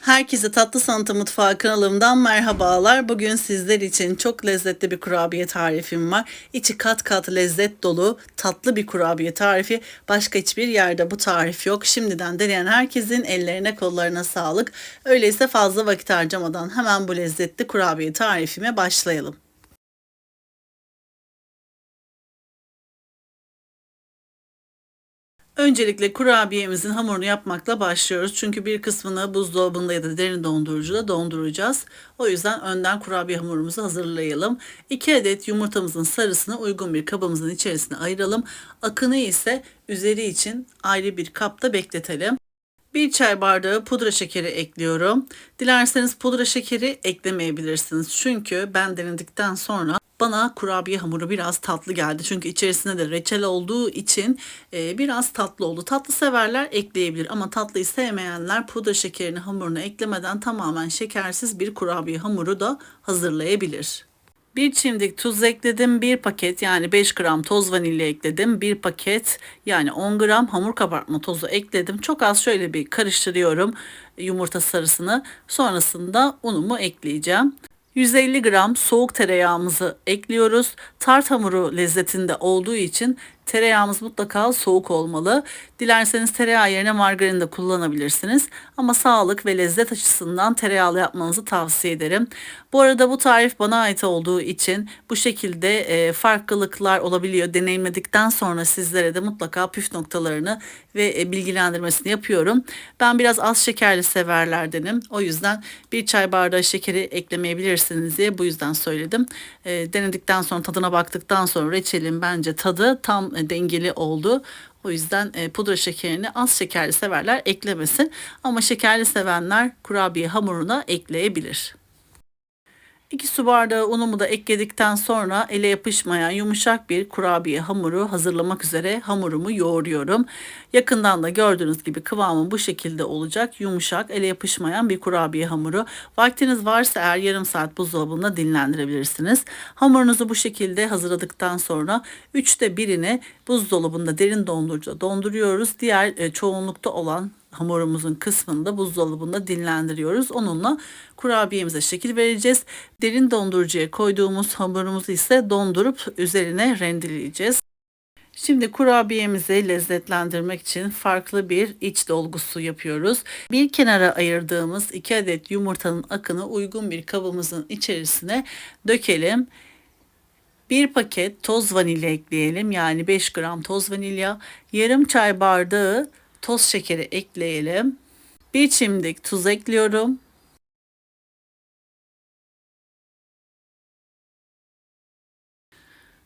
Herkese Tatlı Sanatı Mutfağı kanalımdan merhabalar. Bugün sizler için çok lezzetli bir kurabiye tarifim var. İçi kat kat lezzet dolu tatlı bir kurabiye tarifi. Başka hiçbir yerde bu tarif yok. Şimdiden deneyen herkesin ellerine kollarına sağlık. Öyleyse fazla vakit harcamadan hemen bu lezzetli kurabiye tarifime başlayalım. Öncelikle kurabiyemizin hamurunu yapmakla başlıyoruz. Çünkü bir kısmını buzdolabında ya da derin dondurucuda donduracağız. O yüzden önden kurabiye hamurumuzu hazırlayalım. 2 adet yumurtamızın sarısını uygun bir kabımızın içerisine ayıralım. Akını ise üzeri için ayrı bir kapta bekletelim. Bir çay bardağı pudra şekeri ekliyorum. Dilerseniz pudra şekeri eklemeyebilirsiniz. Çünkü ben denedikten sonra bana kurabiye hamuru biraz tatlı geldi. Çünkü içerisinde de reçel olduğu için biraz tatlı oldu. Tatlı severler ekleyebilir ama tatlıyı sevmeyenler pudra şekerini hamuruna eklemeden tamamen şekersiz bir kurabiye hamuru da hazırlayabilir. Bir çimdik tuz ekledim. Bir paket yani 5 gram toz vanilya ekledim. Bir paket yani 10 gram hamur kabartma tozu ekledim. Çok az şöyle bir karıştırıyorum yumurta sarısını. Sonrasında unumu ekleyeceğim. 150 gram soğuk tereyağımızı ekliyoruz. Tart hamuru lezzetinde olduğu için tereyağımız mutlaka soğuk olmalı. Dilerseniz tereyağı yerine margarin de kullanabilirsiniz. Ama sağlık ve lezzet açısından tereyağlı yapmanızı tavsiye ederim. Bu arada bu tarif bana ait olduğu için bu şekilde farklılıklar olabiliyor. Deneyimledikten sonra sizlere de mutlaka püf noktalarını ve bilgilendirmesini yapıyorum. Ben biraz az şekerli severlerdenim. O yüzden bir çay bardağı şekeri eklemeyebilirsiniz diye bu yüzden söyledim. Denedikten sonra tadına baktıktan sonra reçelin bence tadı tam dengeli oldu. O yüzden pudra şekerini az şekerli severler eklemesin. Ama şekerli sevenler kurabiye hamuruna ekleyebilir. 2 su bardağı unumu da ekledikten sonra ele yapışmayan yumuşak bir kurabiye hamuru hazırlamak üzere hamurumu yoğuruyorum. Yakından da gördüğünüz gibi kıvamı bu şekilde olacak. Yumuşak, ele yapışmayan bir kurabiye hamuru. Vaktiniz varsa eğer yarım saat buzdolabında dinlendirebilirsiniz. Hamurunuzu bu şekilde hazırladıktan sonra 1/3 birini buzdolabında derin dondurucuda donduruyoruz. Diğer çoğunlukta olan hamurumuzun kısmını da buzdolabında dinlendiriyoruz. Onunla kurabiyemize şekil vereceğiz. Derin dondurucuya koyduğumuz hamurumuzu ise dondurup üzerine rendeleyeceğiz. Şimdi kurabiyemizi lezzetlendirmek için farklı bir iç dolgusu yapıyoruz. Bir kenara ayırdığımız 2 adet yumurtanın akını uygun bir kabımızın içerisine dökelim. Bir paket toz vanilya ekleyelim. Yani 5 gram toz vanilya. Yarım çay bardağı toz şekeri ekleyelim. Bir çimdik tuz ekliyorum.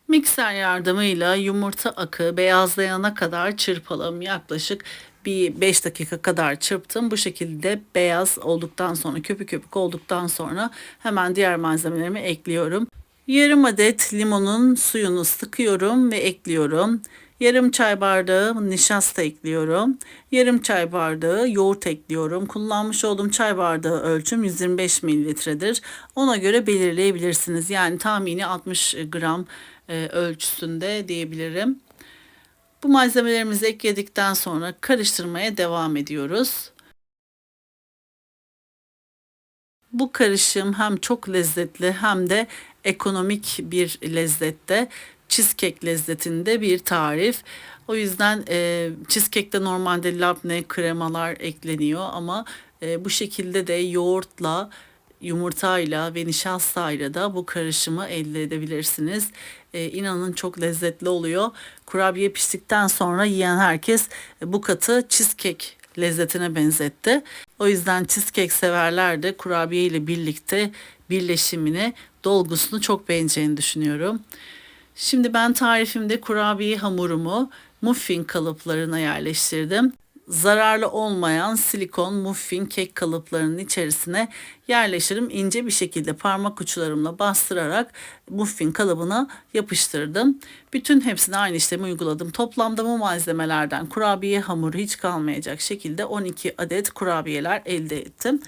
Mikser yardımıyla yumurta akı beyazlayana kadar çırpalım. Yaklaşık bir 5 dakika kadar çırptım. Bu şekilde beyaz olduktan sonra, köpük köpük olduktan sonra hemen diğer malzemelerimi ekliyorum. Yarım adet limonun suyunu sıkıyorum ve ekliyorum. Yarım çay bardağı nişasta ekliyorum. Yarım çay bardağı yoğurt ekliyorum. Kullanmış olduğum çay bardağı ölçüm 125 mililitredir. Ona göre belirleyebilirsiniz. Yani tahmini 60 gram ölçüsünde diyebilirim. Bu malzemelerimizi ekledikten sonra karıştırmaya devam ediyoruz. Bu karışım hem çok lezzetli hem de ekonomik bir lezzette. Cheesecake lezzetinde bir tarif. O yüzden cheesecake'te normalde labne kremalar ekleniyor ama bu şekilde de yoğurtla, yumurtayla ve nişastayla da bu karışımı elde edebilirsiniz. İnanın çok lezzetli oluyor. Kurabiye piştikten sonra yiyen herkes bu katı cheesecake lezzetine benzetti. O yüzden cheesecake severler de kurabiye ile birlikte birleşimini, dolgusunu çok beğeneceğini düşünüyorum. Şimdi ben tarifimde kurabiye hamurumu muffin kalıplarına yerleştirdim. Zararlı olmayan silikon muffin kek kalıplarının içerisine yerleştirim. İnce bir şekilde parmak uçlarımla bastırarak muffin kalıbına yapıştırdım. Bütün hepsine aynı işlemi uyguladım. Toplamda bu malzemelerden kurabiye hamuru hiç kalmayacak şekilde 12 adet kurabiyeler elde ettim.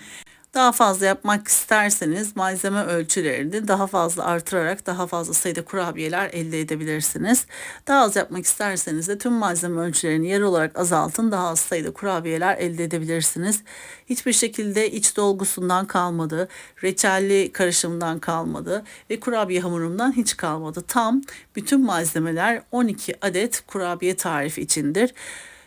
Daha fazla yapmak isterseniz malzeme ölçülerini daha fazla artırarak daha fazla sayıda kurabiyeler elde edebilirsiniz. Daha az yapmak isterseniz de tüm malzeme ölçülerini yarı olarak azaltın, daha az sayıda kurabiyeler elde edebilirsiniz. Hiçbir şekilde iç dolgusundan kalmadı, reçelli karışımdan kalmadı ve kurabiye hamurumdan hiç kalmadı. Tam bütün malzemeler 12 adet kurabiye tarifi içindir.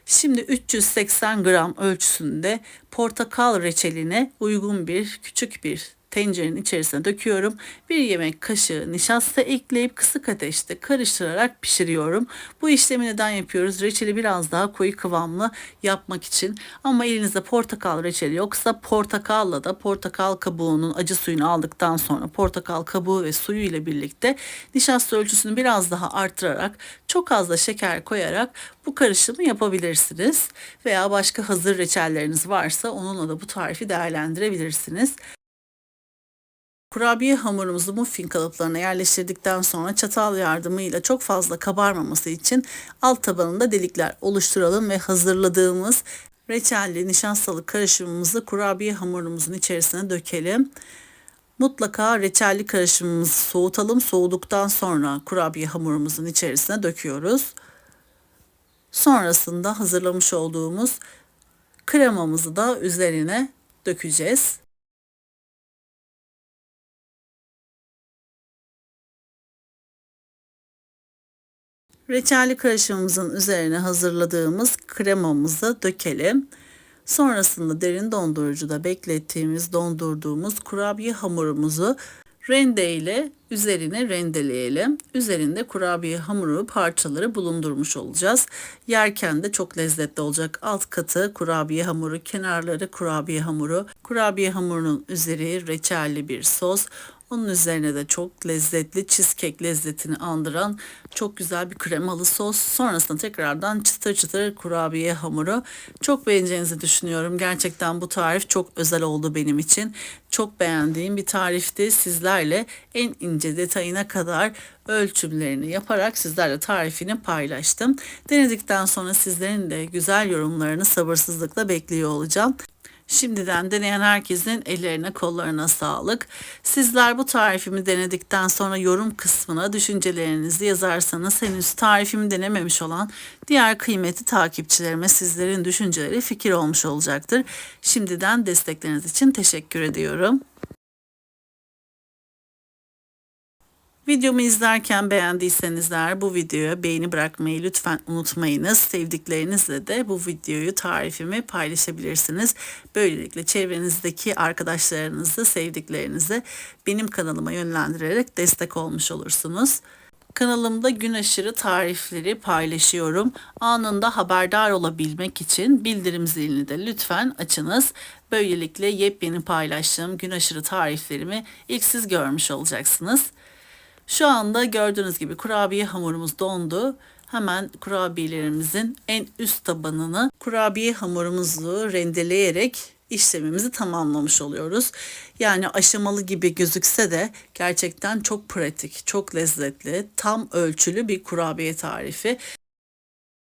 Şimdi 380 gram ölçüsünde portakal reçeline uygun bir küçük bir tencerenin içerisine döküyorum. Bir yemek kaşığı nişasta ekleyip kısık ateşte karıştırarak pişiriyorum. Bu işlemi neden yapıyoruz? Reçeli biraz daha koyu kıvamlı yapmak için. Ama elinizde portakal reçeli yoksa portakalla da portakal kabuğunun acı suyunu aldıktan sonra portakal kabuğu ve suyu ile birlikte nişasta ölçüsünü biraz daha arttırarak çok az da şeker koyarak bu karışımı yapabilirsiniz. Veya başka hazır reçelleriniz varsa onunla da bu tarifi değerlendirebilirsiniz. Kurabiye hamurumuzu muffin kalıplarına yerleştirdikten sonra çatal yardımıyla çok fazla kabarmaması için alt tabanında delikler oluşturalım ve hazırladığımız reçelli nişastalı karışımımızı kurabiye hamurumuzun içerisine dökelim. Mutlaka reçelli karışımımızı soğutalım. Soğuduktan sonra kurabiye hamurumuzun içerisine döküyoruz. Sonrasında hazırlamış olduğumuz kremamızı da üzerine dökeceğiz. Reçelli karışımımızın üzerine hazırladığımız kremamızı dökelim. Sonrasında derin dondurucuda beklettiğimiz, dondurduğumuz kurabiye hamurumuzu rende ile üzerine rendeleyelim. Üzerinde kurabiye hamuru parçaları bulundurmuş olacağız. Yerken de çok lezzetli olacak. Alt katı kurabiye hamuru, kenarları kurabiye hamuru. Kurabiye hamurunun üzeri reçelli bir sos. Onun üzerine de çok lezzetli cheesecake lezzetini andıran çok güzel bir kremalı sos. Sonrasında tekrardan çıtır çıtır kurabiye hamuru. Çok beğeneceğinizi düşünüyorum. Gerçekten bu tarif çok özel oldu benim için. Çok beğendiğim bir tarifti. Sizlerle en ince detayına kadar ölçümlerini yaparak sizlerle tarifini paylaştım. Denedikten sonra sizlerin de güzel yorumlarını sabırsızlıkla bekliyor olacağım. Şimdiden deneyen herkesin ellerine kollarına sağlık. Sizler bu tarifimi denedikten sonra yorum kısmına düşüncelerinizi yazarsanız henüz tarifimi denememiş olan diğer kıymetli takipçilerime sizlerin düşünceleri fikir olmuş olacaktır. Şimdiden destekleriniz için teşekkür ediyorum. Videomu izlerken beğendiyseniz eğer bu videoya beğeni bırakmayı lütfen unutmayınız. Sevdiklerinizle de bu videoyu, tarifimi paylaşabilirsiniz. Böylelikle çevrenizdeki arkadaşlarınızı, sevdiklerinizi benim kanalıma yönlendirerek destek olmuş olursunuz. Kanalımda gün aşırı tarifleri paylaşıyorum. Anında haberdar olabilmek için bildirim zilini de lütfen açınız. Böylelikle yepyeni paylaştığım gün aşırı tariflerimi ilk siz görmüş olacaksınız. Şu anda gördüğünüz gibi kurabiye hamurumuz dondu. Hemen kurabiyelerimizin en üst tabanını kurabiye hamurumuzu rendeleyerek işlemimizi tamamlamış oluyoruz. Yani aşamalı gibi gözükse de gerçekten çok pratik, çok lezzetli, tam ölçülü bir kurabiye tarifi.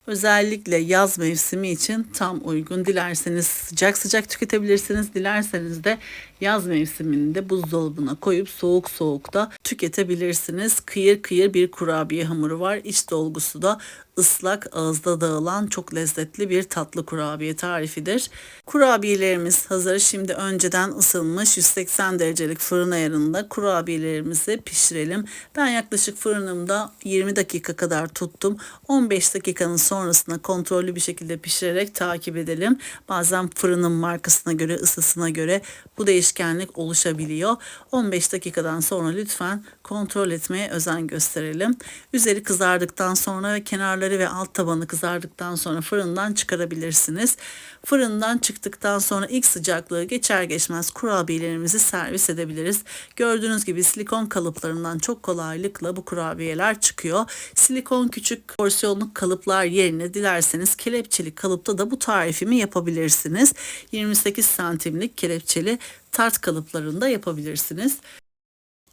Özellikle yaz mevsimi için tam uygun. Dilerseniz sıcak sıcak tüketebilirsiniz. Dilerseniz de yaz mevsiminde buzdolabına koyup soğuk soğuk da tüketebilirsiniz. Kıyır kıyır bir kurabiye hamuru var. İç dolgusu da ıslak, ağızda dağılan çok lezzetli bir tatlı kurabiye tarifidir. Kurabiyelerimiz hazır. Şimdi önceden ısınmış 180 derecelik fırın ayarında kurabiyelerimizi pişirelim. Ben yaklaşık fırınımda 20 dakika kadar tuttum. 15 dakikanın sonrasında kontrollü bir şekilde pişirerek takip edelim. Bazen fırının markasına göre, ısısına göre bu değişkenlik oluşabiliyor. 15 dakikadan sonra lütfen kontrol etmeye özen gösterelim. Üzeri kızardıktan sonra ve kenarları ve alt tabanı kızardıktan sonra fırından çıkarabilirsiniz. Fırından çıktıktan sonra ilk sıcaklığı geçer geçmez kurabiyelerimizi servis edebiliriz. Gördüğünüz gibi silikon kalıplarından çok kolaylıkla bu kurabiyeler çıkıyor. Silikon küçük porsiyonluk kalıplar yerine dilerseniz kelepçeli kalıpta da bu tarifimi yapabilirsiniz. 28 santimlik kelepçeli tart kalıplarında yapabilirsiniz.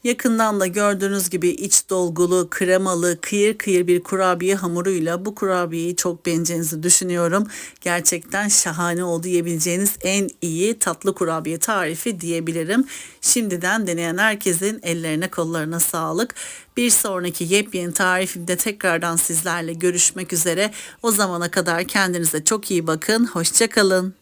Yakından da gördüğünüz gibi iç dolgulu, kremalı, kıyır kıyır bir kurabiye hamuruyla bu kurabiyeyi çok beğeneceğinizi düşünüyorum. Gerçekten şahane oldu. Yiyebileceğiniz en iyi tatlı kurabiye tarifi diyebilirim. Şimdiden deneyen herkesin ellerine kollarına sağlık. Bir sonraki yepyeni tarifimde tekrardan sizlerle görüşmek üzere. O zamana kadar kendinize çok iyi bakın. Hoşça kalın.